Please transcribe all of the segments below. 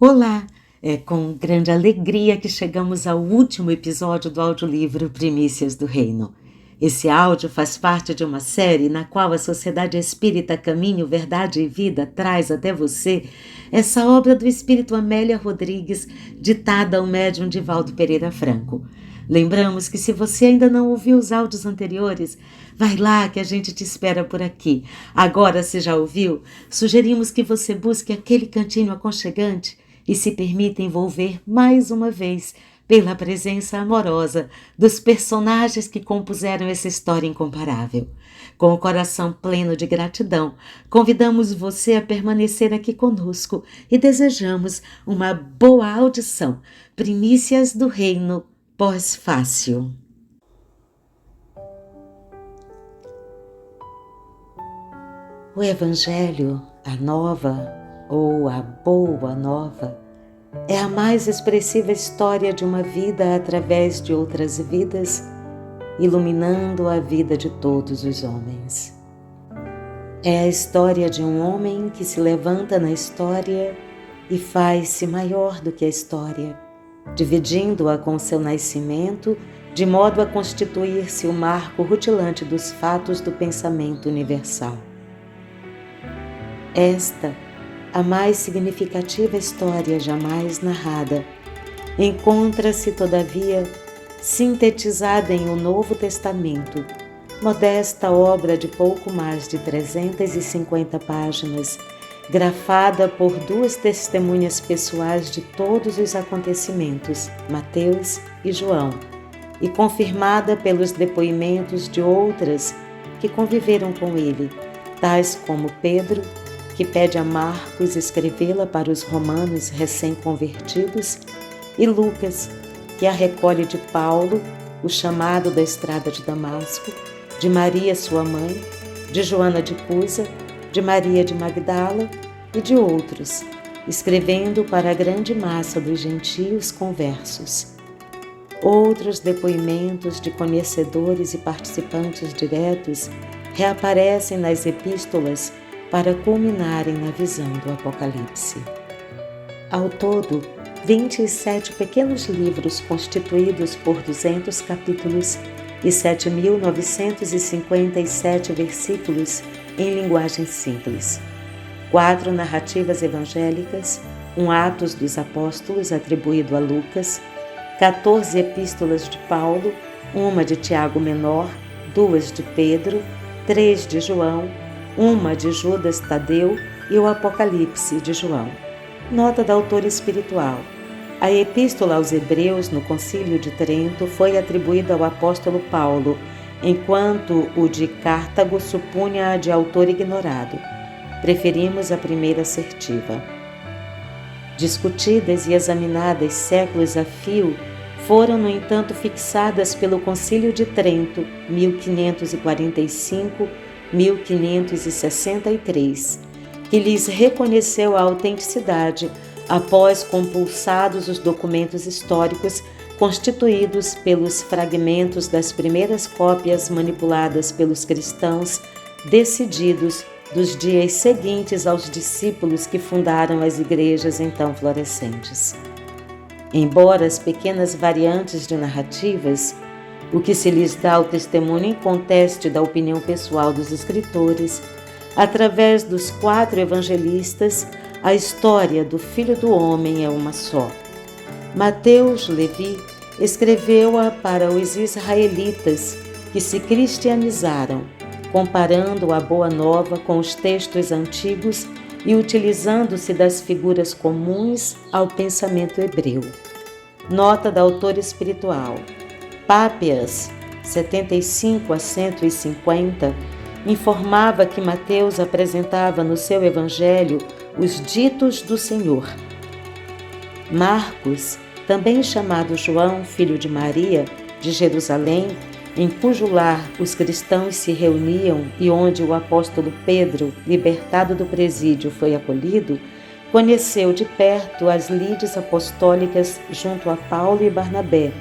Olá! É com grande alegria que chegamos ao último episódio do audiolivro Primícias do Reino. Esse áudio faz parte de uma série na qual a Sociedade Espírita Caminho, Verdade e Vida traz até você essa obra do Espírito Amélia Rodrigues, ditada ao médium Divaldo Pereira Franco. Lembramos que se você ainda não ouviu os áudios anteriores, vai lá que a gente te espera por aqui. Agora, se já ouviu, sugerimos que você busque aquele cantinho aconchegante e se permita envolver mais uma vez pela presença amorosa dos personagens que compuseram essa história incomparável. Com o coração pleno de gratidão, convidamos você a permanecer aqui conosco e desejamos uma boa audição. Primícias do Reino Pós-Fácil. O Evangelho, a Nova ou a Boa Nova, é a mais expressiva história de uma vida através de outras vidas, iluminando a vida de todos os homens. É a história de um homem que se levanta na história e faz-se maior do que a história, dividindo-a com seu nascimento, de modo a constituir-se o marco rutilante dos fatos do pensamento universal. Esta, a mais significativa história jamais narrada, encontra-se, todavia, sintetizada em O Novo Testamento, modesta obra de pouco mais de 350 páginas, grafada por duas testemunhas pessoais de todos os acontecimentos, Mateus e João, e confirmada pelos depoimentos de outras que conviveram com ele, tais como Pedro, que pede a Marcos escrevê-la para os romanos recém-convertidos, e Lucas, que a recolhe de Paulo, o chamado da estrada de Damasco, de Maria, sua mãe, de Joana de Cusa, de Maria de Magdala e de outros, escrevendo para a grande massa dos gentios conversos. Outros depoimentos de conhecedores e participantes diretos reaparecem nas epístolas para culminarem na visão do Apocalipse. Ao todo, 27 pequenos livros constituídos por 200 capítulos e 7.957 versículos em linguagem simples. 4 narrativas evangélicas, um Atos dos Apóstolos atribuído a Lucas, 14 epístolas de Paulo, uma de Tiago Menor, 2 de Pedro, 3 de João, uma de Judas Tadeu e o Apocalipse de João. Nota da autora espiritual. A Epístola aos Hebreus no Concílio de Trento foi atribuída ao apóstolo Paulo, enquanto o de Cartago supunha-a de autor ignorado. Preferimos a primeira assertiva. Discutidas e examinadas séculos a fio, foram, no entanto, fixadas pelo Concílio de Trento, 1545-1563, que lhes reconheceu a autenticidade após compulsados os documentos históricos constituídos pelos fragmentos das primeiras cópias manipuladas pelos cristãos decididos dos dias seguintes aos discípulos que fundaram as igrejas então florescentes. Embora as pequenas variantes de narrativas, o que se lhes dá o testemunho inconteste da opinião pessoal dos escritores, através dos 4 evangelistas, a história do Filho do Homem é uma só. Mateus, Levi, escreveu-a para os israelitas que se cristianizaram, comparando a Boa Nova com os textos antigos e utilizando-se das figuras comuns ao pensamento hebreu. Nota da autora espiritual. Pápias, 75 a 150, informava que Mateus apresentava no seu evangelho os ditos do Senhor. Marcos, também chamado João, filho de Maria, de Jerusalém, em cujo lar os cristãos se reuniam e onde o apóstolo Pedro, libertado do presídio, foi acolhido, conheceu de perto as lides apostólicas junto a Paulo e Barnabé,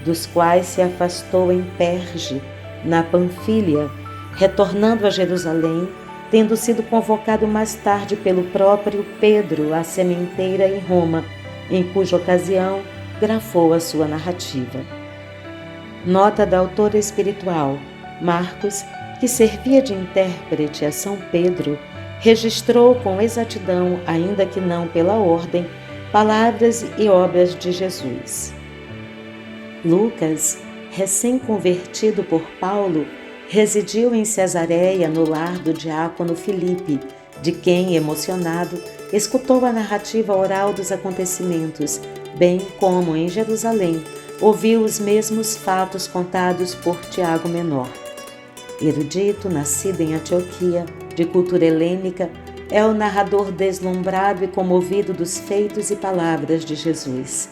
dos quais se afastou em Perge, na Panfília, retornando a Jerusalém, tendo sido convocado mais tarde pelo próprio Pedro à sementeira em Roma, em cuja ocasião grafou a sua narrativa. Nota da autora espiritual: Marcos, que servia de intérprete a São Pedro, registrou com exatidão, ainda que não pela ordem, palavras e obras de Jesus. Lucas, recém-convertido por Paulo, residiu em Cesareia no lar do diácono Filipe, de quem, emocionado, escutou a narrativa oral dos acontecimentos, bem como, em Jerusalém, ouviu os mesmos fatos contados por Tiago Menor. Erudito, nascido em Antioquia, de cultura helênica, é o narrador deslumbrado e comovido dos feitos e palavras de Jesus.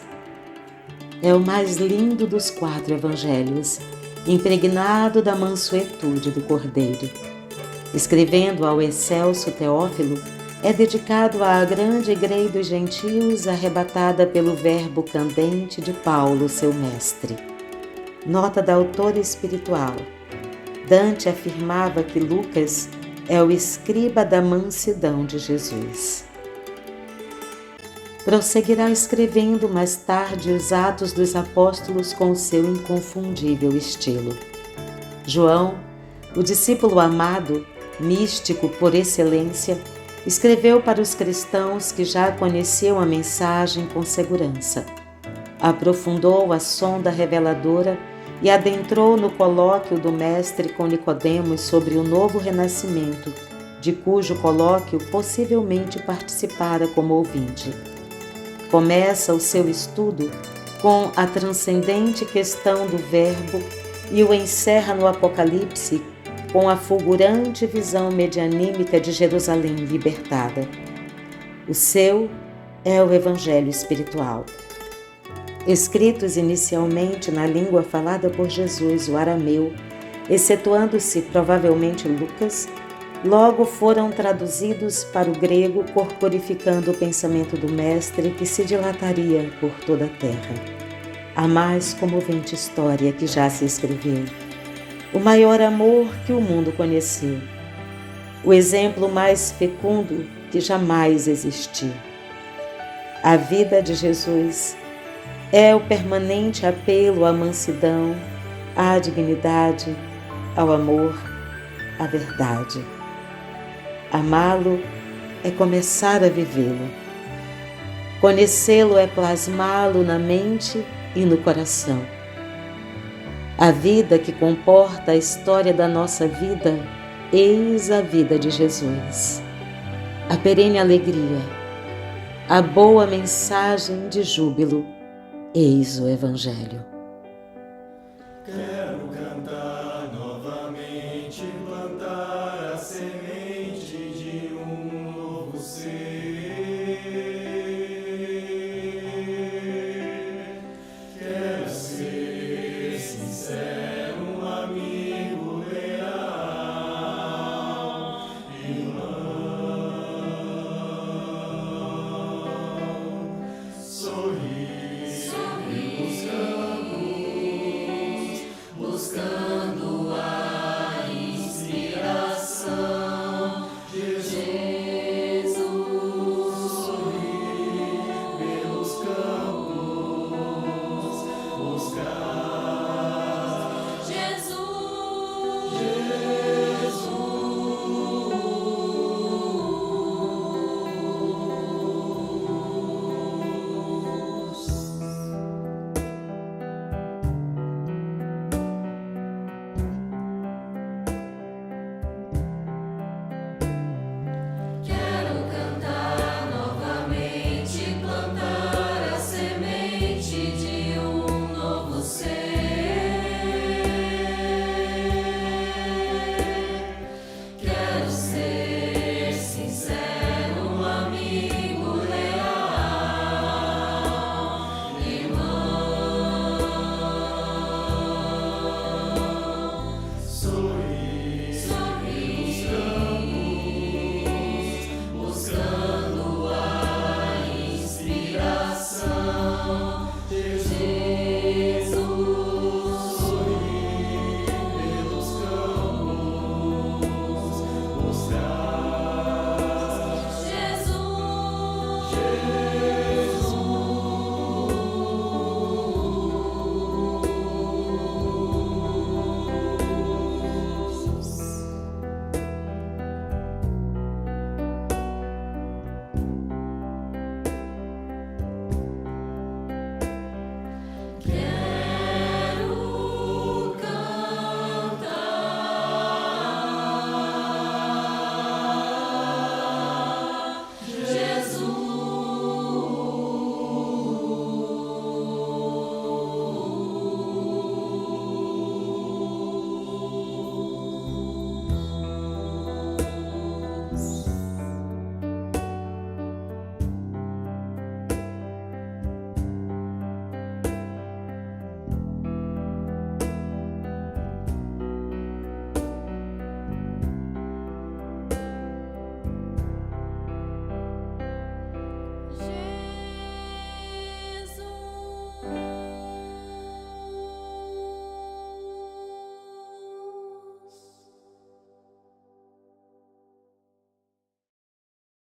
É o mais lindo dos 4 evangelhos, impregnado da mansuetude do Cordeiro. Escrevendo ao excelso Teófilo, é dedicado à grande grei dos gentios arrebatada pelo verbo candente de Paulo, seu mestre. Nota da autora espiritual: Dante afirmava que Lucas é o escriba da mansidão de Jesus. Prosseguirá escrevendo mais tarde os Atos dos Apóstolos com o seu inconfundível estilo. João, o discípulo amado, místico por excelência, escreveu para os cristãos que já conheciam a mensagem com segurança. Aprofundou a sonda reveladora e adentrou no colóquio do mestre com Nicodemos sobre o novo renascimento, de cujo colóquio possivelmente participara como ouvinte. Começa o seu estudo com a transcendente questão do Verbo e o encerra no Apocalipse com a fulgurante visão medianímica de Jerusalém libertada. O seu é o Evangelho espiritual. Escritos inicialmente na língua falada por Jesus, o arameu, excetuando-se provavelmente Lucas, logo foram traduzidos para o grego, corporificando o pensamento do mestre que se dilataria por toda a terra. A mais comovente história que já se escreveu, o maior amor que o mundo conheceu, o exemplo mais fecundo que jamais existiu. A vida de Jesus é o permanente apelo à mansidão, à dignidade, ao amor, à verdade. Amá-lo é começar a vivê-lo. Conhecê-lo é plasmá-lo na mente e no coração. A vida que comporta a história da nossa vida, eis a vida de Jesus. A perene alegria, a boa mensagem de júbilo, eis o Evangelho. Quero cantar novamente, plantar a semente de um novo ser. Quero ser sincero, um amigo leal, irmão, sorrir. Buscando a inspiração, Jesus, sorrir pelos campos, buscar Jesus.